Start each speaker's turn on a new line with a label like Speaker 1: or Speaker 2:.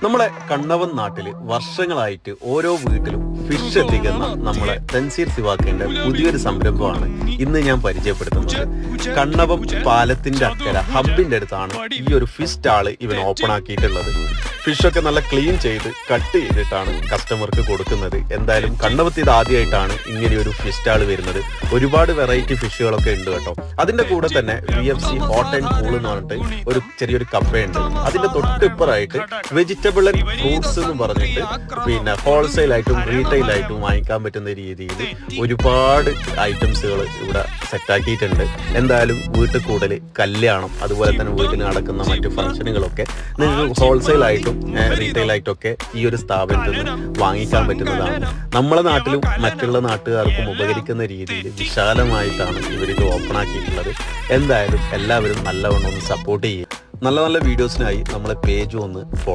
Speaker 1: നമ്മളെ കണ്ണവൻ നാട്ടില് വർഷങ്ങളായിട്ട് ഓരോ വീട്ടിലും ഫിഷ് എത്തിക്കുന്ന നമ്മളെ തൻസീർ സിവാക്കിന്റെ പുതിയൊരു സംരംഭമാണ് ഇന്ന് ഞാൻ പരിചയപ്പെടുത്തുന്നത്. കണ്ണവം പാലത്തിന്റെ അക്കര ഹബിന്റെ അടുത്താണ് ഈ ഒരു ഫിഷ് സ്റ്റാള് ഇവൻ ഓപ്പൺ ആക്കിയിട്ടുള്ളത്. ഫിഷൊക്കെ നല്ല ക്ലീൻ ചെയ്ത് കട്ട് ചെയ്തിട്ടാണ് കസ്റ്റമർക്ക് കൊടുക്കുന്നത്. എന്തായാലും കണ്ണവത്ത് ഇത് ആദ്യമായിട്ടാണ് ഇങ്ങനെയൊരു ഫിഷ് സ്റ്റാൾ വരുന്നത്. ഒരുപാട് വെറൈറ്റി ഫിഷുകളൊക്കെ ഉണ്ട് കേട്ടോ. അതിന്റെ കൂടെ തന്നെ VFC ഹോട്ട് ആൻഡ് കൂൾ എന്ന് പറഞ്ഞിട്ട് ഒരു ചെറിയൊരു കഫേയുണ്ട്. അതിന്റെ തൊട്ടിപ്പുറമായിട്ട് വെജിറ്റബിൾ ആൻഡ് ഫ്രൂട്ട്സ് എന്ന് പറഞ്ഞിട്ട് പിന്നെ ഹോൾസെയിൽ ആയിട്ടും റീറ്റെയിൽ ആയിട്ടും വാങ്ങിക്കാൻ പറ്റുന്ന രീതിയിൽ ഒരുപാട് ഐറ്റംസുകൾ ഇവിടെ സെറ്റാക്കിയിട്ടുണ്ട്. എന്തായാലും വീട്ടിൽ കൂടുതൽ കല്യാണം, അതുപോലെ തന്നെ വീട്ടിൽ നടക്കുന്ന മറ്റു ഫംഗ്ഷനുകളൊക്കെ നിങ്ങൾക്ക് ഹോൾസെയിൽ ആയിട്ടും റീറ്റെയിൽ ആയിട്ടൊക്കെ ഈ ഒരു സ്ഥാപനത്തിൽ നിന്ന് വാങ്ങിക്കാൻ പറ്റുന്നതാണ്. നമ്മളെ നാട്ടിലും മറ്റുള്ള നാട്ടുകാർക്കും ഉപകരിക്കുന്ന രീതിയിൽ വിശാലമായിട്ടാണ് ഇവരിത് ഓപ്പൺ ആക്കിയിട്ടുള്ളത്. എന്തായാലും എല്ലാവരും നല്ലവണ്ണം ഒന്ന് സപ്പോർട്ട് ചെയ്യും. നല്ല നല്ല വീഡിയോസിനായി നമ്മളെ പേജ് ഒന്ന് ഫോളോ